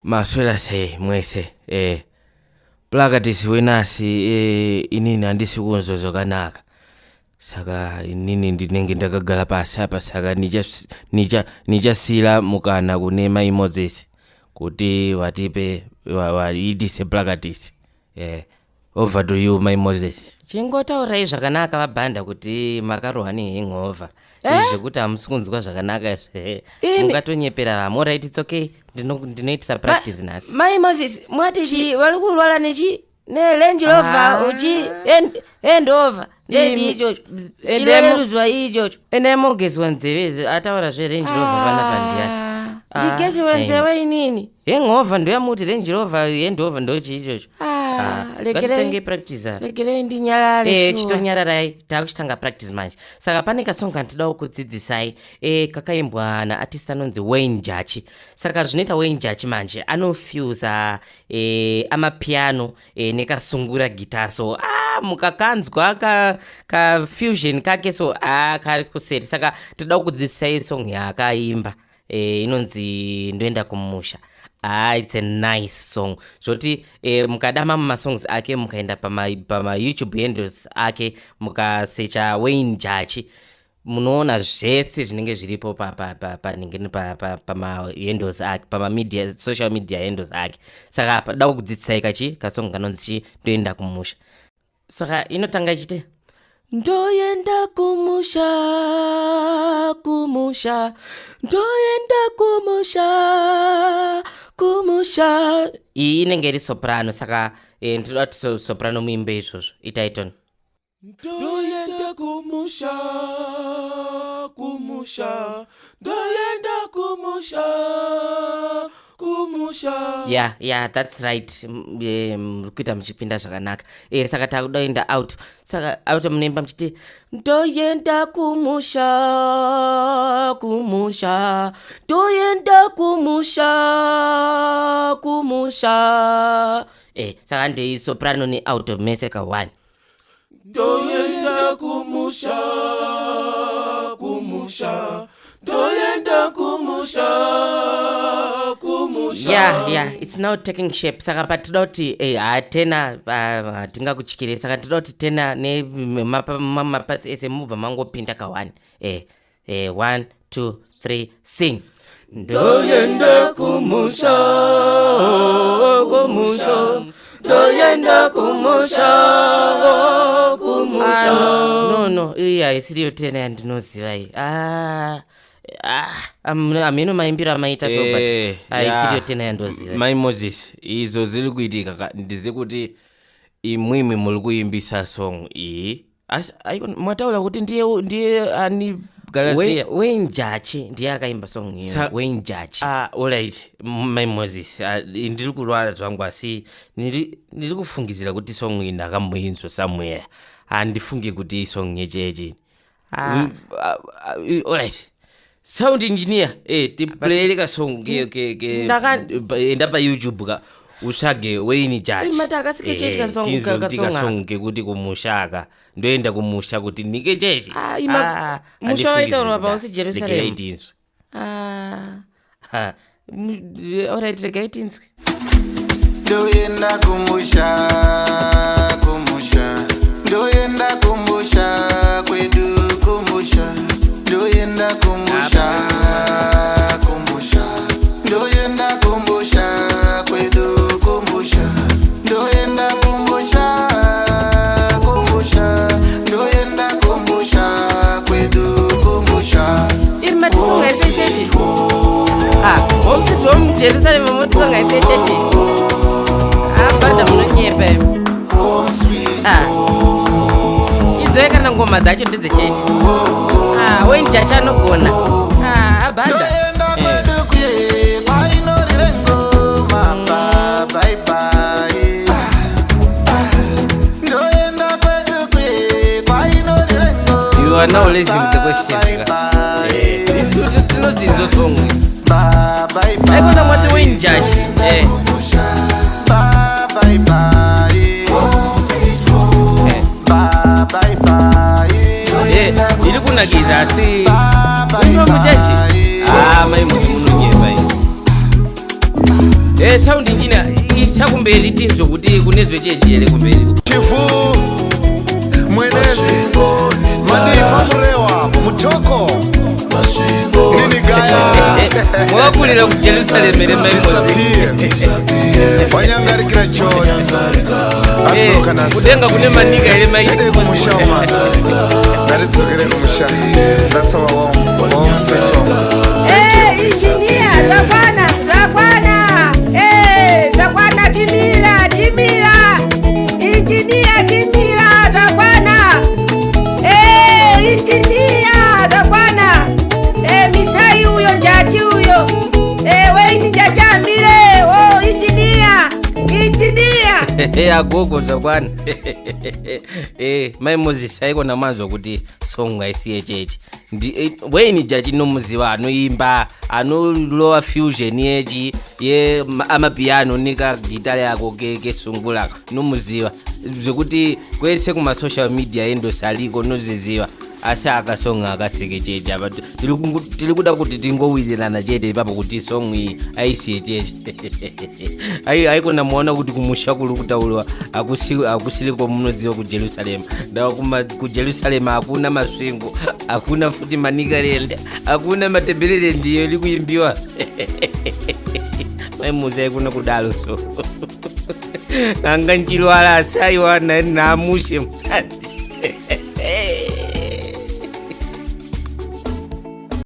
Maswela se mwese Plakatis wenasi inini andisi kunzo zokanaka. Saka inini ndinenge ndakagala pasi apa saka nija sila mukana kunema Moses kuti watipe waidise Plakatis. Over to you my Moses. Chingotaura zvakanaka vabhanda kuti makarohani hangover. Zvekuti amusikunzwa zvakanaka mungatonyepera vamwe. Alright, it's okay. Ndinoitisa practice nasi. My Moses, mwati vari kurwara nechi Range Rover uchi end over. Ndechi ichocho. Chireruzwa ichocho. Ende mogezwa nzeve ataura zveRange Rover panapa ndiani. Ndigezwa nzeve inini? Hangover ndoyamuti Range Rover end over ndochi ichocho. Legerei practice. Legerei ndinyarare. Chitonyararai takuchitanga practice manje. Saka pane kasonga ndinoda kudzidzisai kakaimbwa naartist anonzi Wayne Jachi. Saka zvinoita Wayne Jachi manje anofuse amapiano nekasungura guitar so mukakanzwa ka fusion kake so kari kuseri. Saka toda kudzidzisai song yakaimba inonzi ndoenda kumusha. It's a nice song. Zvoti mukadama mumasongs ake mukaenda pama YouTube handles ake mukasecha Wayne Jachi munoona zvese zvinenge zviripo pama handles ake pama media social media handles ake. Saka pada kudzidzisai kasong kanonzi ndoenda kumusha. Saka inotanga ichite ndoenda kumusha ndoenda kumusha. Iyi inenge iri soprano. Saka ndinoda kuti soprano muimbe izvozvo. Itaiton ndoenda kumusha ndoenda kumusha. Yeah, that's right. Kuita muchipinda zvakanaka. Saka takudaenda out. Saka out munoimba muchiti ndoenda kumusha ndoenda kumusha. Saka ndei soprano ni out mese ka 1. Ndoenda kumusha ndoenda kumusha. Yeah, it's now taking shape. Saka patinoda kuti tena tingakutyirira. Saka tinoda kuti tena nemapatsi ese mubva mangopinda ka 1. 1 2 3 sing. Ndoenda kumusha ndoenda kumusha. No, iya isiriyo tena yandinoziva iyi. Ameno maimbiro amaita so but isiriyo tena yandoziva. My Moses, izo ziri kuitika ndize kuti imwimwi muri kuimbisa song iyi. Mwataura kuti ndiye ani Galatia. Wayne Jachi ndiye akaimba song hiyo. Wayne Jachi. Alright, my Moses, ndiri kurwara zvangu asi ndiri kufungizira kuti song iyi ndakamboinzwa somewhere. Handifungi kuti song yecheche. Alright. Sound engineer, tiplayere ka song enda pa YouTube ka usage Wayne Jachi. Mata akasikecheche ka song kuti kumushaka ndoenda kumusha kuti nike cheche. Musha waita urwa usi Jerusalem. Alright, legaitinski. Ndoenda kumusha ndoenda kumusha kwedu kumusha. Ndoenda kumusha ndoenda kumusha kwedu kumusha. Ndoenda kumusha ndoenda kumusha kwedu kumusha. Irima tisonga ise chechi. Omutitwa Jerusalem motisonga ise chechi. Bada munonyepa. Idzoe kana ngoma dzacho ndedzechechi. Wayne Jachi anogona. Abada. You are now listening to the question. This is the Zinzo song. I got what Wayne Jachi. Ili kunagiza asi Wimba muchachi. Mai mutu mununye bai. saundi njina isakumbeli tinzo kuti kunezwe chechiyele kumbeli chifu mwenezi manipa mulewa mutoko nini gaya mwakulira ku Jerusalem wanyangarikira choni atsoka nasi kudenga kune manika ile maiki kumushauma naritsokere kumusha ndatsava wamuswetonga injinia Zvakwanaaa timira injinia timira Zvakwanaaa injinia Zvakwanaaa misai uyo njachi uyo weini njachi amire injinia agogo Zvakwanaaa mai Moses aikona manzwa kuti song aisiye chechi weini jachi nomuziva anoimba anolowa fusion yechi ye amapiano nika gitara yako kesungulaka nomuziva zvekuti kwese kuma social media endosaliko noziziva asi akasonga akasike chechi apa tiri kuda kuti tingowirirana chete ipapo kuti song iyi aisiye chechi aikona muona kuti kumusha kuri kutaurwa akusiliko munoziva ku Jerusalem ndawa ku Jerusalem hakuna masvingo hakuna futi manikarenda hakuna matembelere ndiyo iri kuimbiwa maimuzi aikuna kudalo so anga nchilwala asaiwana namushe